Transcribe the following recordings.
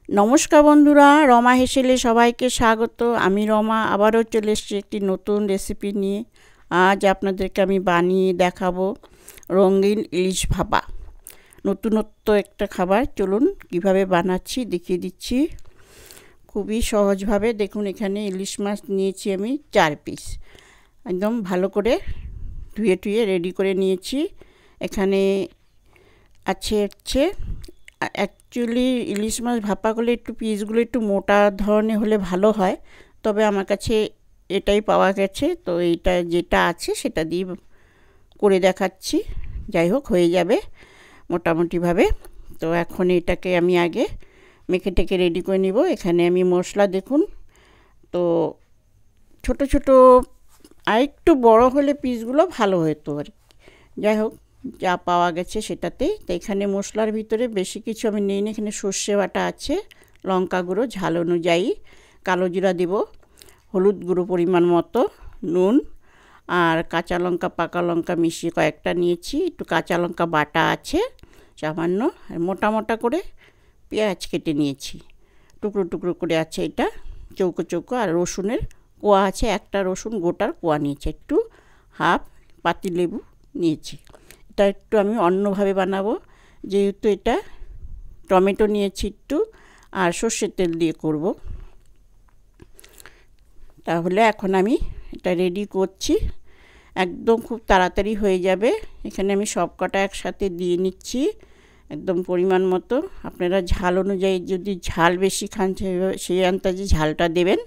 নমস্কার বন্ধুরা, রমা হেসেলে সবাইকে স্বাগত। আমি রমা আবারও চলে এসেছি একটি নতুন রেসিপি নিয়ে। আজ আপনাদেরকে আমি বানিয়ে দেখাবো রঙিন ইলিশ ভাপা। নতুনত্ব একটা খাবার, চলুন কিভাবে বানাচ্ছি দেখিয়ে দিচ্ছি খুবই সহজভাবে। দেখুন, এখানে ইলিশ মাছ নিয়েছি আমি 4 পিস, একদম ভালো করে ধুয়ে রেডি করে নিয়েছি। এখানে হচ্ছে অ্যাকচুয়ালি ইলিশ মাছ ভাপা করলে একটু পিসগুলো একটু মোটা ধরনের হলে ভালো হয়, তবে আমার কাছে এটাই পাওয়া গেছে, তো এইটা যেটা আছে সেটা দিয়ে করে দেখাচ্ছি। যাই হোক, হয়ে যাবে মোটামুটিভাবে। তো এখন এটাকে আমি আগে মেখে টেকে রেডি করে নিব। এখানে আমি মশলা দেখুন, তো ছোট ছোট আর একটু বড় হলে পিসগুলো ভালো হতো আর কি। যাই হোক, যা পাওয়া গেছে সেটাতেই। তো এখানে মশলার ভিতরে বেশি কিছু আমি নিই না। এখানে সর্ষে বাটা আছে, লঙ্কা গুঁড়ো ঝাল অনুযায়ী, কালো জিরা দেব, হলুদ গুঁড়ো পরিমাণ মতো, নুন আর কাঁচা লঙ্কা পাকা লঙ্কা মিশিয়ে কয়েকটা নিয়েছি। একটু কাঁচা লঙ্কা বাটা আছে সামান্য, মোটা মোটা করে পেঁয়াজ কেটে নিয়েছি, টুকরো টুকরো করে আছে এটা চৌকো চৌকো। আর রসুনের কোয়া আছে, একটা রসুন গোটার কোয়া নিয়েছি, একটু হাফ পাতিলেবু নিয়েছি। এটা একটু আমি অন্যভাবে বানাবো, যেহেতু এটা টমেটো নিয়েছি একটু, আর সর্ষের তেল দিয়ে করব। তাহলে এখন আমি এটা রেডি করছি, একদম খুব তাড়াতাড়ি হয়ে যাবে। এখানে আমি সব কটা একসাথে দিয়ে নিচ্ছি একদম পরিমাণ মতো। আপনারা ঝাল অনুযায়ী যদি ঝাল বেশি খান সেই আন্দাজে ঝালটা দেবেন।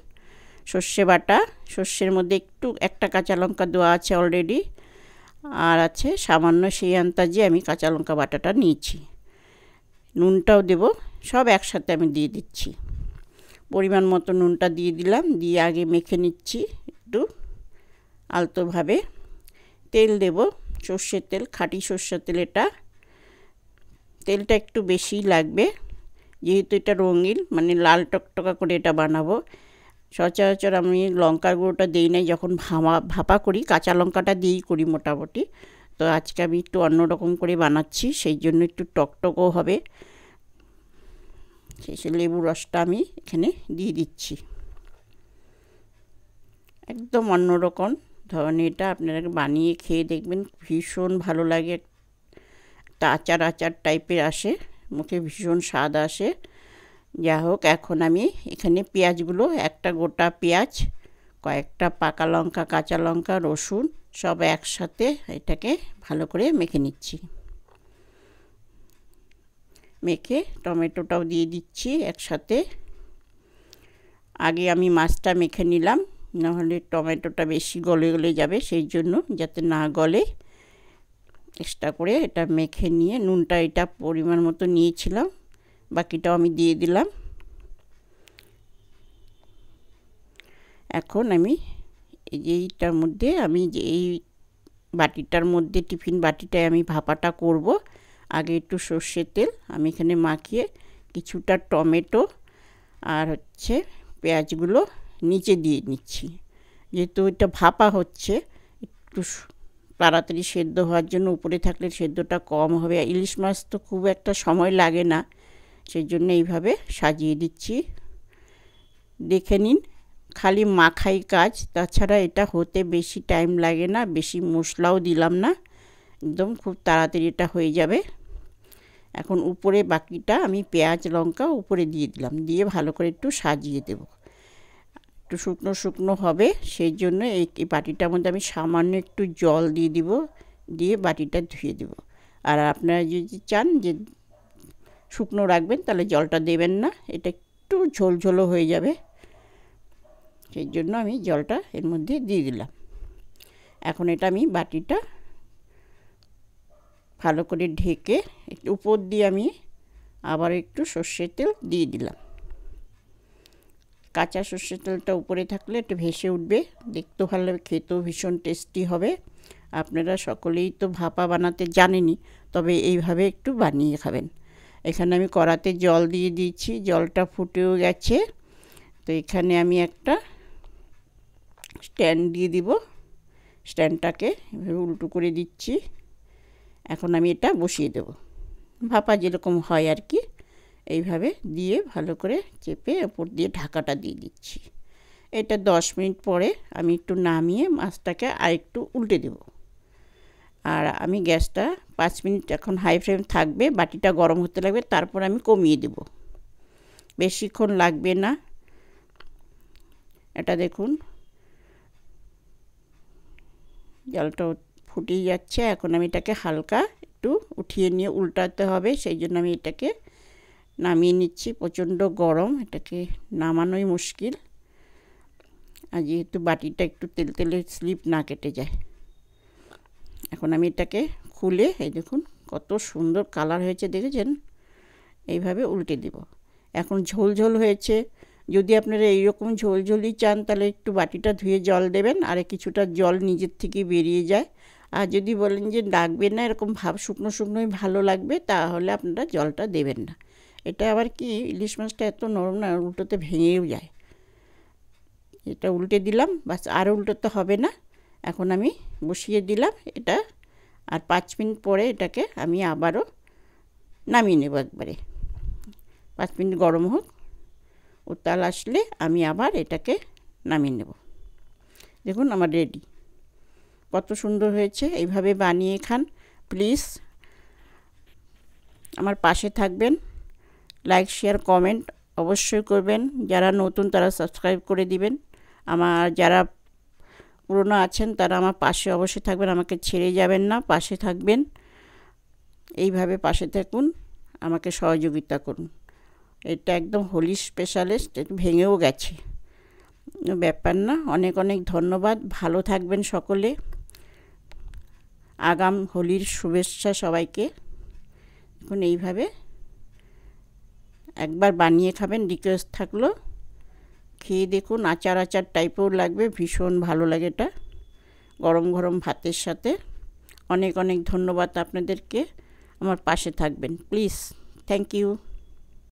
সর্ষে বাটা, সর্ষের মধ্যে একটু একটা কাঁচা লঙ্কা দেওয়া আছে অলরেডি, আর আছে সামান্য সেই আন্দাজে আমি কাঁচা লঙ্কা বাটাটা নিয়েছি। নুনটাও দেব, সব একসাথে আমি দিয়ে দিচ্ছি। পরিমাণ মতো নুনটা দিয়ে দিলাম, দিয়ে আগে মেখে নিচ্ছি একটু আলতোভাবে। তেল দেব, সর্ষের তেল, খাঁটি সর্ষের তেল। এটা তেলটা একটু বেশিই লাগবে, যেহেতু এটা রঙিন মানে লাল টকটকা করে এটা বানাবো। সচরাচর আমি লঙ্কার গুঁড়োটা দিই নাই, যখন ভাপা করি কাঁচা লঙ্কাটা দিয়েই করি মোটামুটি। তো আজকে আমি একটু অন্যরকম করে বানাচ্ছি, সেই জন্য একটু টকটকও হবে। শেষে লেবু রসটা আমি এখানে দিয়ে দিচ্ছি। একদম অন্যরকম ধরনের এটা, আপনারা বানিয়ে খেয়ে দেখবেন, ভীষণ ভালো লাগে। একটা আচার আচার টাইপের আসে, মুখে ভীষণ স্বাদ আসে। যা হোক, এখন আমি এখানে পেঁয়াজগুলো, একটা গোটা পেঁয়াজ, কয়েকটা পাকা লঙ্কা, কাঁচা লঙ্কা, রসুন সব একসাথে এটাকে ভালো করে মেখে নিচ্ছি। মেখে টমেটোটাও দিয়ে দিচ্ছি একসাথে। আগে আমি মাছটা মেখে নিলাম, নাহলে টমেটোটা বেশি গলে গলে যাবে, সেই জন্য যাতে না গলে এক্সট্রা করে এটা মেখে নিয়ে নুনটা এটা পরিমাণ মতো নিয়েছিলাম, বাকিটাও আমি দিয়ে দিলাম। এখন আমি এইটার মধ্যে, আমি যে এই বাটিটার মধ্যে, টিফিন বাটিটায় আমি ভাপাটা করব। আগে একটু সর্ষের তেল আমি এখানে মাখিয়ে কিছুটা টমেটো আর পেঁয়াজগুলো নিচে দিয়ে নিচ্ছি। যেহেতু এটা ভাপা হচ্ছে, একটু তাড়াতাড়ি সেদ্ধ হওয়ার জন্য উপরে থাকলে সেদ্ধটা কম হবে। ইলিশ মাছ তো খুব একটা সময় লাগে না, সেই জন্য এইভাবে সাজিয়ে দিচ্ছি। দেখে নিন, খালি মাখাই কাজ, তাছাড়া এটা হতে বেশি টাইম লাগে না, বেশি মশলাও দিলাম না, একদম খুব তাড়াতাড়ি এটা হয়ে যাবে। এখন উপরে বাকিটা আমি পেঁয়াজ লঙ্কা উপরে দিয়ে দিলাম, দিয়ে ভালো করে একটু সাজিয়ে দেব। একটু শুকনো শুকনো হবে, সেই জন্য এই বাটিটার মধ্যে আমি সামান্য একটু জল দিয়ে দিব, দিয়ে বাটিটা ধুয়ে দেব। আর আপনারা যদি চান যে শুকনো রাখবেন তাহলে জলটা দেবেন না, এটা একটু ঝোলঝোলও হয়ে যাবে, সেই জন্য আমি জলটা এর মধ্যে দিয়ে দিলাম। এখন এটা আমি বাটিটা ভালো করে ঢেকে একটু উপর দিয়ে আমি আবার একটু সর্ষের তেল দিয়ে দিলাম। কাঁচা সর্ষের তেলটা উপরে থাকলে একটু ভেসে উঠবে, দেখতেও ভালো লাগবে, খেতেও ভীষণ টেস্টি হবে। আপনারা সকলেই তো ভাপা বানাতে জানেনই, তবে এইভাবে একটু বানিয়ে খাবেন। এখানে আমি কড়াতে জল দিয়ে দিয়েছি, জলটা ফুটেও গেছে। তো এখানে আমি একটা স্ট্যান্ড দিয়ে দিব, স্ট্যান্ডটাকে উল্টো করে দিচ্ছি। এখন আমি এটা বসিয়ে দেব, ভাপা যেরকম হয় আর কি, এইভাবে দিয়ে ভালো করে চেপে ওপর দিয়ে ঢাকাটা দিয়ে দিচ্ছি। এটা 10 মিনিট পরে আমি একটু নামিয়ে মাছটাকে আরেকটু উল্টে দেব। আর আমি গ্যাসটা 5 মিনিট এখন হাই ফ্লেম থাকবে, বাটিটা গরম হতে লাগবে, তারপর আমি কমিয়ে দেব। বেশিক্ষণ লাগবে না। এটা দেখুন জলটা ফুটিয়ে যাচ্ছে। এখন আমি এটাকে হালকা একটু উঠিয়ে নিয়ে উল্টাতে হবে, সেই জন্য আমি এটাকে নামিয়ে নিচ্ছি। প্রচণ্ড গরম, এটাকে নামানোই মুশকিল। আর যেহেতু বাটিটা একটু তেলে স্লিপ না কেটে যায়। এখন আমি এটাকে খুলে এই দেখুন কত সুন্দর কালার হয়েছে, দেখেছেন? এইভাবে উল্টে দেব। এখন ঝোল হয়েছে। যদি আপনারা এইরকম ঝোলই চান তাহলে একটু বাটিটা ধুয়ে জল দেবেন, আর কিছুটা জল নিজের থেকে বেরিয়ে যায়। আর যদি বলেন যে লাগবে না, এরকম ভাব শুকনোই ভালো লাগবে, তাহলে আপনারা জলটা দেবেন না। এটা আবার কি, ইলিশ মাছটা এত নরম না, উল্টোতে ভেঙেও যায়। এটা উল্টে দিলাম, বাস আর উল্টোতে হবে না। এখন আমি বসিয়ে দিলাম এটা, আর 5 মিনিট পরে এটাকে আমি আবারও নামিয়ে নেব একবারে। 5 মিনিট গরম হোক, উতাল আসলে আমি আবার এটাকে নামিয়ে নেব। দেখুন আমার রেডি। কত সুন্দর হয়েছে। এইভাবে বানিয়ে খান প্লিজ। আমার পাশে থাকবেন, লাইক শেয়ার কমেন্ট অবশ্যই করবেন। যারা নতুন তারা সাবস্ক্রাইব করে দিবেন। আমার যারা পুরনো আছেন তারা আমার পাশে অবশ্যই থাকবেন, আমাকে ছেড়ে যাবেন না, পাশে থাকবেন। এইভাবে পাশে থাকুন, আমাকে সহযোগিতা করুন। এটা একদম হোলি স্পেশালিস্ট, একটু ভেঙেও গেছে, ব্যাপার না। অনেক ধন্যবাদ। ভালো থাকবেন সকলে। আগাম হোলির শুভেচ্ছা সবাইকে। এখন এইভাবে একবার বানিয়ে খাবেন, রিকোয়েস্ট থাকলো। খেয়ে দেখুন, আচার টাইপেও লাগবে, ভীষণ ভালো লাগে এটা গরম ভাতের সাথে। অনেক ধন্যবাদ আপনাদেরকে। আমার পাশে থাকবেন প্লিজ। Thank you.